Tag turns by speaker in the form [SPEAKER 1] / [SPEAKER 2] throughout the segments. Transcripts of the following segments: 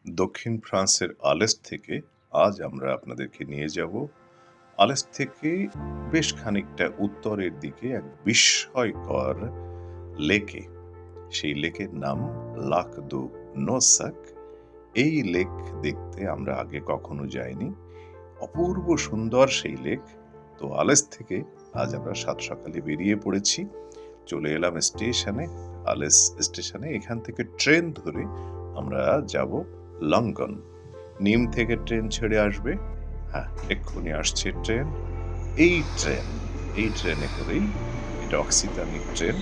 [SPEAKER 1] দক্ষিণ ফ্রান্সের আলেস থেকে আজ আমরা আপনাদেরকে নিয়ে যাব আলেস থেকে বেশ খানিকটা উত্তরের দিকে এক বিস্ময়কর লেকে। সেই লেকের নাম লাক দু নোসাক। এই লেক দেখতে আমরা আগে কখনো যাইনি। অপূর্ব সুন্দর সেই লেক। তো আলেস থেকে আজ আমরা সাত সকালে বেরিয়ে পড়েছি, চলে এলাম স্টেশনে। আলেস স্টেশনে এখান থেকে ট্রেন ধরে আমরা যাব লঙ্গন। নিম থেকে ট্রেন ছেড়ে আসবে। হ্যাঁ, এক্ষুনি আসছে ট্রেন। এই ট্রেনে করেই, এটা অক্সিটানিক ট্রেন,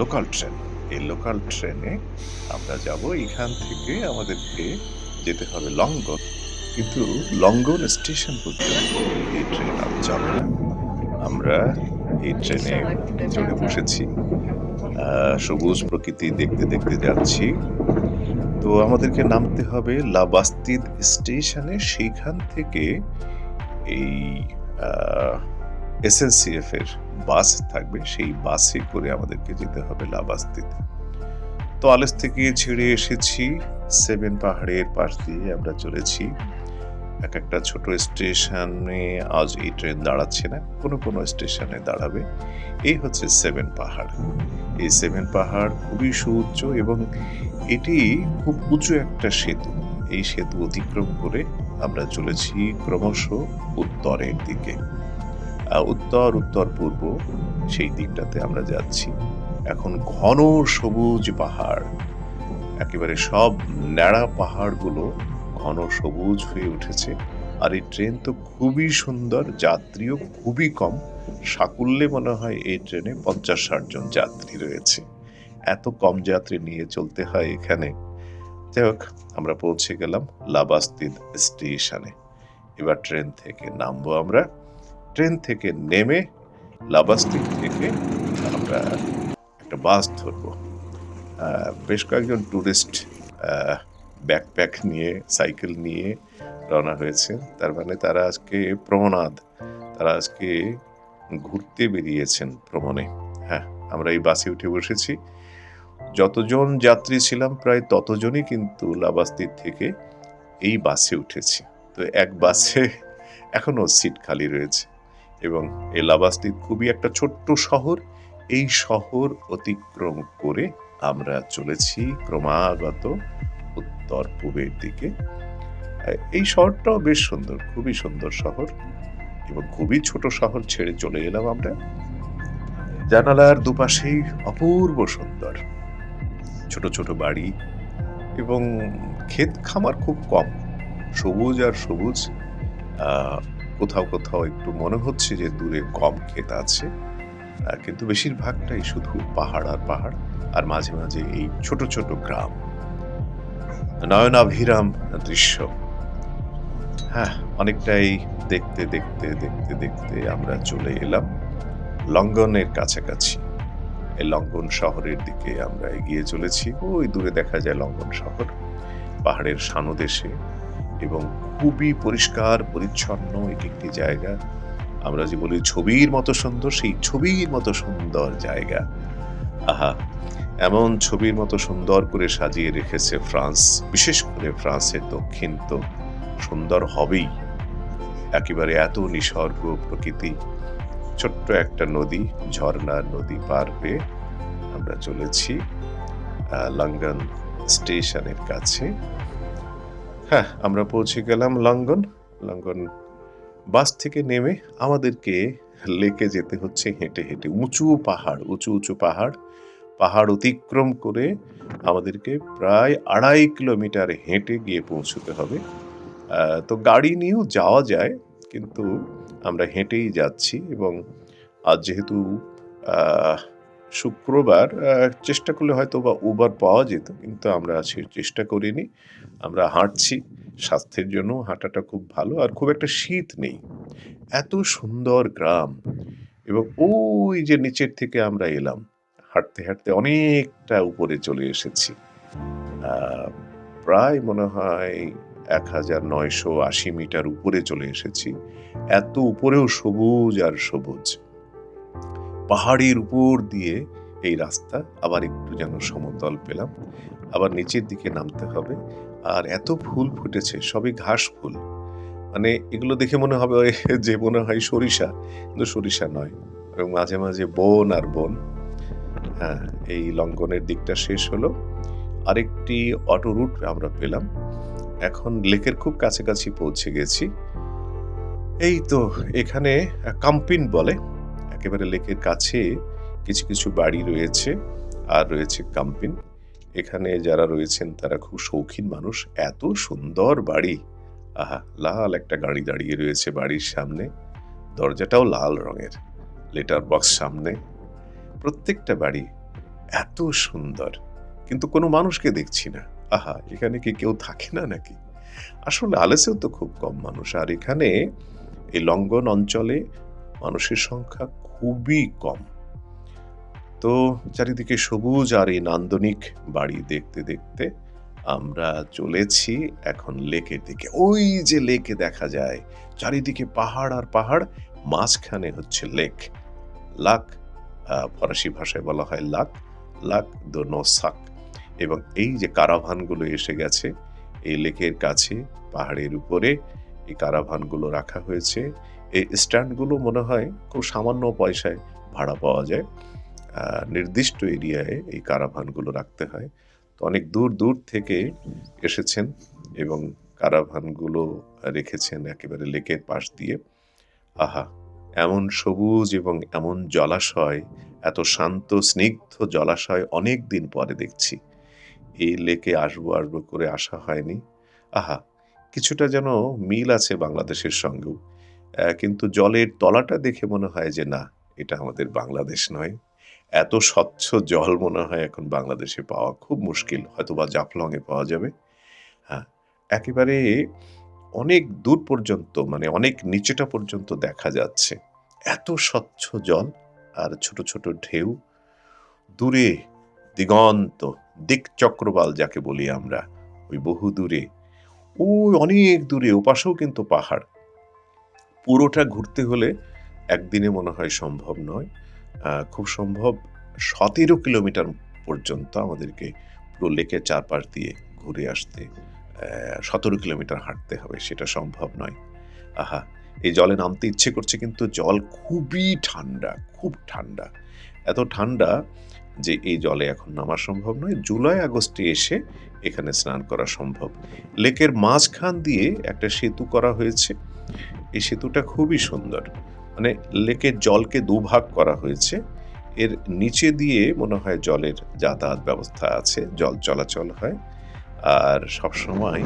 [SPEAKER 1] লোকাল ট্রেন। এই লোকাল ট্রেনে আমরা যাব। এখান থেকে আমাদেরকে যেতে হবে লঙ্গন, কিন্তু লঙ্গন স্টেশন পর্যন্ত এই ট্রেন আর যাবে না। আমরা এই ট্রেনে চড়ে বসেছি, সবুজ প্রকৃতি দেখতে দেখতে যাচ্ছি। তো আমাদেরকে নামতে হবে লা বাস্তিদ স্টেশনে। সেইখান থেকে এই SNCF এর বাস থাকবে, সেই বাসে করে আমাদেরকে যেতে হবে লা বাস্তিদ। তো আলেস থেকে ছেড়ে এসেছি, সেভেন পাহাড়ের পাশ দিয়ে আমরা চলেছি। এক একটা ছোট স্টেশনে আজ এই ট্রেন দাঁড়াচ্ছে না, কোনো কোনো স্টেশনে দাঁড়াবে। এই হচ্ছে সেভেন পাহাড়। এই সেভেন পাহাড় খুবই সুউচ্চ এবং এটি খুব উঁচু একটা সেতু। এই সেতু অতিক্রম করে আমরা চলেছি ক্রমশ উত্তরের দিকে। উত্তর পূর্ব সেই দিকটাতে আমরা যাচ্ছি। এখন ঘন সবুজ পাহাড়, একেবারে সব ন্যাড়া পাহাড়গুলো ঘন সবুজ হয়ে উঠেছে। আর এই ট্রেন তো খুবই সুন্দর, যাত্রীও খুবই কম। সাকুল্যে মনে হয় এই ট্রেনে 50-60 জন যাত্রী রয়েছে। এত কম যাত্রী নিয়ে চলতে হয় এখানে। যাই হোক, আমরা পৌঁছে গেলাম লা বাস্তিদ স্টেশনে। এবার ট্রেন থেকে নামবো আমরা। ট্রেন থেকে নেমে লা বাস্তিদ থেকে আমরা একটা বাস ধরবো। বেশ কয়েকজন টুরিস্ট ব্যাকপ্যাক নিয়ে, সাইকেল নিয়ে রওনা হয়েছে। তার মানে তারা আজকে প্রমনাদ, তারা আজকে ঘুরতে বেরিয়েছেন ভ্রমণে। হ্যাঁ, আমরা এই বাসে উঠে বসেছি। যতজন যাত্রী ছিলাম প্রায় ততজনই কিন্তু লা বাস্তিদ থেকে এই বাসে উঠেছি। তো এক বাসে এখনো সিট খালি রয়েছে। এবং এই লা বাস্তিদ খুবই একটা ছোট্ট শহর। এই শহর অতিক্রম করে আমরা চলেছি ক্রমাগত উত্তর পূবের দিকে। এই শহরটাও বেশ সুন্দর, খুবই সুন্দর শহর এবং খুবই ছোট শহর ছেড়ে চলে এলাম আমরা। জানালার দুপাশেই অপূর্ব সুন্দর ছোট ছোট বাড়ি এবং ক্ষেত খামার খুব কম, সবুজ আর সবুজ। কোথাও কোথাও একটু মনে হচ্ছে যে দূরে কম ক্ষেত আছে, কিন্তু বেশিরভাগটাই শুধু পাহাড় আর পাহাড়, আর মাঝে মাঝে এই ছোট ছোট গ্রাম। নয়নাভিরাম দৃশ্য। হ্যাঁ, অনেকটাই দেখতে দেখতে দেখতে দেখতে আমরা চলে এলাম লঙ্গনের কাছাকাছি। এই লঙ্গন শহরের দিকে আমরা এগিয়ে চলেছি। ওই দূরে দেখা যায় লঙ্গন শহর, পাহাড়ের সানুদেশে, এবং খুবই পরিষ্কার পরিচ্ছন্ন এক একটি জায়গা। আমরা যে বলি ছবির মতো সুন্দর, সেই ছবির মতো সুন্দর জায়গা। আহা, এমন ছবির মতো সুন্দর করে সাজিয়ে রেখেছে ফ্রান্স। বিশেষ করে ফ্রান্সের দক্ষিণ তো সুন্দর হবেই। একেবারে এত নিসর্গ প্রকৃতি। ছোট্ট একটা নদী, ঝর্ণার নদী পার হয়ে আমরা চলেছি লঙ্গন স্টেশনের কাছে। হ্যাঁ, আমরা পৌঁছে গেলাম লঙ্গন। লঙ্গন বাস থেকে নেমে আমাদেরকে লেকে যেতে হচ্ছে হেঁটে হেঁটে। উঁচু উঁচু পাহাড় অতিক্রম করে আমাদেরকে প্রায় 2.5 কিলোমিটার হেঁটে গিয়ে পৌঁছতে হবে। তো গাড়ি নিয়েও যাওয়া যায়, কিন্তু আমরা হেঁটেই যাচ্ছি। এবং আজ যেহেতু শুক্রবার, চেষ্টা করলে হয়তো বা উবার পাওয়া যেত, কিন্তু আমরা চেষ্টা করিনি। আমরা হাঁটছি। স্বাস্থ্যের জন্য হাঁটাটা খুব ভালো, আর খুব একটা শীত নেই। এত সুন্দর গ্রাম, এবং ওই যে নিচের থেকে আমরা এলাম, হাঁটতে হাঁটতে অনেকটা উপরে চলে এসেছি। প্রায় মনে হয় 1980 মিটার উপরে চলে এসেছি। এত উপরেও সবুজ আর সবুজ। পাহাড়ের উপর দিয়ে এই রাস্তা, আবার একটু যেন সমতল পেলাম। আবার নিচের দিকে নামতে হবে। আর এত ফুল ফুটেছে, সবই ঘাস ফুল। মানে এগুলো দেখে মনে হবে যে মনে হয় সরিষা, কিন্তু সরিষা নয়। এবং মাঝে, মাঝে বন আর বন। হ্যাঁ, এই লঙ্ঘনের দিকটা শেষ হলো। আরেকটি অটো রুট আমরা পেলাম। এখন লেকের খুব কাছাকাছি পৌঁছে গেছি। এই তো এখানে কাম্পিন বলে। একেবারে লেকের কাছে কিছু, কিছু বাড়ি রয়েছে আর রয়েছে কাম্পিন। এখানে যারা রয়েছেন তারা খুব শৌখিন মানুষ। এত সুন্দর বাড়ি! আহা! লাল একটা গাড়ি দাঁড়িয়ে রয়েছে বাড়ির সামনে। দরজাটাও লাল রঙের। লেটার বক্স সামনে। প্রত্যেকটা বাড়ি এত সুন্দর। কিন্তু কোনো মানুষকে দেখছি না। আহা! এখানে কি কেউ থাকে না নাকি? আসলে আলেসেও তো খুব কম মানুষ। আর এখানে এই লঙ্ঘন অঞ্চলে মানুষের সংখ্যা খুবই কম। তো চারিদিকে সবুজ আর এই নান্দনিক বাড়ি দেখতে, দেখতে আমরা চলেছি এখন লেকের দিকে। ওই যে লেকে দেখা যায়। চারিদিকে পাহাড় আর পাহাড়, মাঝখানে হচ্ছে লেক। লাক ফরাসি ভাষায় বলা হয় লাক, লাক দো নোসাক। এবং এই যে কারাভানগুলো এসে গেছে এই লেকের কাছে পাহাড়ের উপরে এই কারাভানগুলো রাখা হয়েছে। এই স্ট্যান্ডগুলো মনে হয় খুব সামান্য পয়সায় ভাড়া পাওয়া যায়। নির্দিষ্ট এরিয়ায় এই কারাভানগুলো রাখতে হয়। তো অনেক দূর, দূর থেকে এসেছেন এবং কারাভানগুলো রেখেছেন একেবারে লেকের পাশ দিয়ে। আহা! এমন সবুজ এবং এমন জলাশয়, এত শান্ত স্নিগ্ধ জলাশয় অনেকদিন পরে দেখছি। এই লেকে আসবো, আসবো করে আসা হয়নি। আহা! কিছুটা যেন মিল আছে বাংলাদেশের সঙ্গেও। কিন্তু জলের তলাটা দেখে মনে হয় যে না, এটা আমাদের বাংলাদেশ নয়। এত স্বচ্ছ জল মনে হয় এখন বাংলাদেশে পাওয়া খুব মুশকিল। হয়তোবা জাফলংয়ে পাওয়া যাবে। হ্যাঁ, একেবারে অনেক দূর পর্যন্ত মানে অনেক নিচেটা পর্যন্ত দেখা যাচ্ছে। এত স্বচ্ছ জল আর ছোট, ছোট ঢেউ। দূরে দিগন্ত, দিকচক্রবাল যাকে বলি আমরা, ওই বহু দূরে, ওই অনেক দূরে ওপাশেও কিন্তু পাহাড়। পুরোটা ঘুরতে হলে একদিনে মনে হয় সম্ভব নয়। খুব সম্ভব ১৭ কিলোমিটার পর্যন্ত আমাদেরকে পুরো লেকের চারপাশ দিয়ে ঘুরে আসতে ১৭ কিলোমিটার হাঁটতে হবে, সেটা সম্ভব নয়। আহা! এই জলে নামতে ইচ্ছে করছে কিন্তু জল খুবই ঠান্ডা, খুব ঠান্ডা। এত ঠান্ডা যে এই জলে এখন নামা সম্ভব নয়। জুলাই আগস্টে এসে এখানে স্নান করা সম্ভব। লেকের মাঝখান দিয়ে একটা সেতু করা হয়েছে। এই সেতুটা খুবই সুন্দর। মানে লেকের জলকে দুভাগ করা হয়েছে। এর নিচে দিয়ে মনে হয় জলের যাতায়াত ব্যবস্থা আছে, জল চলাচল হয়। আর সবসময়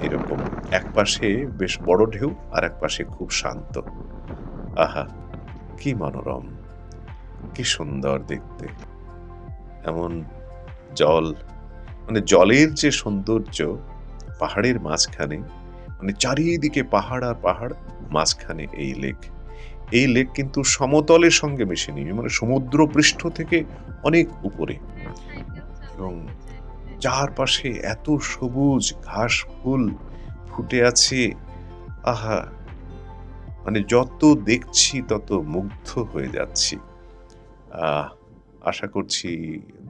[SPEAKER 1] এরকম একপাশে বেশ বড় ঢেউ আর একপাশে খুব শান্ত। আহা! কি মনোরম, কি সুন্দর দেখতে। এমন জল মানে জলের যে সৌন্দর্য পাহাড়ের মাঝখানে মানে চারিদিকে পাহাড় আর পাহাড়, মাঝখানে এই লেক। এই লেক কিন্তু সমতলের সঙ্গে মেশেনি, মানে সমুদ্রপৃষ্ঠ থেকে অনেক উপরে এবং চারপাশে এত সবুজ ঘাস ফুল ফুটে আছে। আহা! মানে যত দেখছি তত মুগ্ধ হয়ে যাচ্ছি। আহ আশা করছি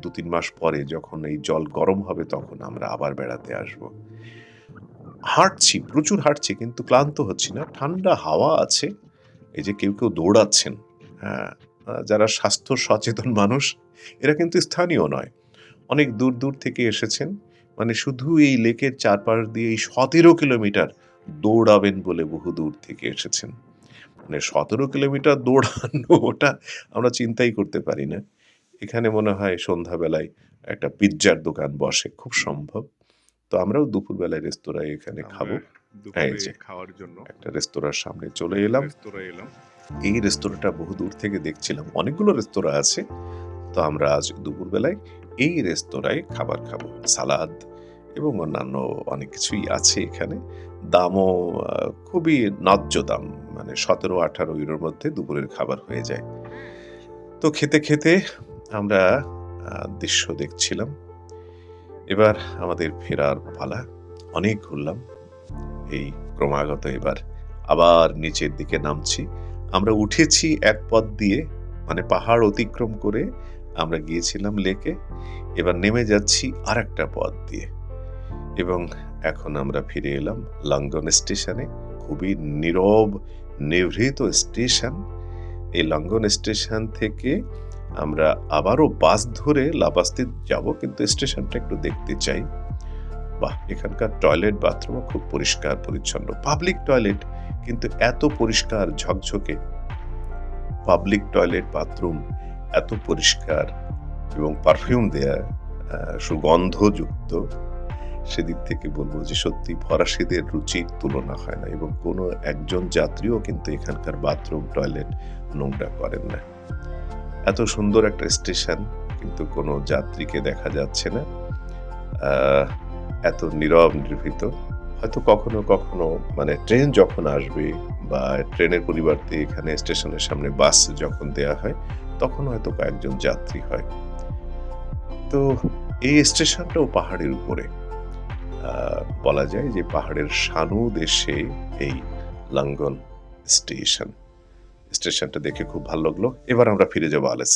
[SPEAKER 1] ২-৩ মাস পরে যখন এই জল গরম হবে তখন আমরা আবার বেড়াতে আসবো। হাঁটছি, প্রচুর হাঁটছি কিন্তু ক্লান্ত হচ্ছি না। ঠান্ডা হাওয়া আছে। এই যে কেউ, কেউ দৌড়াচ্ছেন, হ্যাঁ? যারা স্বাস্থ্য সচেতন মানুষ এরা কিন্তু স্থানীয় নয়। অনেক দূর, দূর থেকে এসেছেন। মানে শুধু এই লেকের চারপাশ দিয়ে এই ১৭ কিলোমিটার দৌড়াবেন বলে বহু দূর থেকে এসেছেন। মানে ১৭ কিলোমিটার দৌড়ানো ওটা আমরা চিন্তাই করতে পারি না। এখানে মনে হয় সন্ধ্যাবেলায় একটা পিজ্জার দোকান বসে, খুব সম্ভব। তো আমরাও দুপুরবেলায় রেস্তোরাঁয় এখানে
[SPEAKER 2] আমরা
[SPEAKER 1] খাবো। এই
[SPEAKER 2] দুপুরে
[SPEAKER 1] যে
[SPEAKER 2] খাওয়ার জন্য
[SPEAKER 1] একটা রেস্তোরাঁর সামনে চলে
[SPEAKER 2] একটা
[SPEAKER 1] এলাম।
[SPEAKER 2] রেস্তোরাঁ এলাম।
[SPEAKER 1] এই রেস্তোরাঁটা বহু দূর থেকে দেখছিলাম। অনেকগুলো রেস্তোরাঁ আছে। তো আমরা আজ দুপুরবেলায় এই রেস্তোরাঁয় খাবার খাবো। সালাদ এবং অন্যান্য অনেক কিছুই আছে এখানে। দামও খুবই ন্যায্য দাম। মানে ১৭-১৮ ইউরোর মধ্যে দুপুরের খাবার হয়ে যায়। তো খেতে, খেতে আমরা দৃশ্য দেখছিলাম। এবার আমাদের ফেরার পালা। অনেক ঘুরলাম। এই ক্রমাগত এবার আবার নিচের দিকে নামছি। আমরা উঠেছি এক পথ দিয়ে, মানে পাহাড় অতিক্রম করে আমরা গিয়েছিলাম লেকে। এবার নেমে যাচ্ছি আরেকটা পথ দিয়ে। এবং এখন আমরা ফিরে এলাম লাঙ্গন স্টেশনে। খুবই নীরব, নিভৃত স্টেশন। এই লাঙ্গন স্টেশন থেকে আমরা আবারও বাস ধরে লাবাস্তিত যাব, কিন্তু স্টেশনটা একটু দেখতে চাই। বাহ! এখানকার টয়লেট বাথরুমও খুব পরিষ্কার পরিচ্ছন্ন। পাবলিক টয়লেট, কিন্তু এত পরিষ্কার ঝকঝকে পাবলিক টয়লেট বাথরুম, এত পরিষ্কার এবং পারফিউম দেয়া, সুগন্ধযুক্ত। সেদিক থেকে বলব যে সত্যি ফরাসিদের রুচির তুলনা হয় না, এবং কোনো একজন যাত্রীও কিন্তু এখানকার বাথরুম, টয়লেট নোংরা করেন না। এত সুন্দর একটা স্টেশন, কিন্তু কোনো যাত্রীকে দেখা যাচ্ছে না। আহ, এত নীরব নিভৃত। হয়তো কখনো কখনো মানে ট্রেন যখন আসবে বা ট্রেনের পরিবর্তে এখানে স্টেশনের সামনে বাস যখন দেয়া হয়, তখন হয়তো কয়েকজন যাত্রী হয়। তো এই স্টেশনটাও পাহাড়ের উপরে। বলা যায় যে পাহাড়ের সানু দেশে এই লাঙ্গন স্টেশন। স্টেশনটা দেখে খুব ভালো লাগলো। এবার আমরা ফিরে যাবো আলেসে।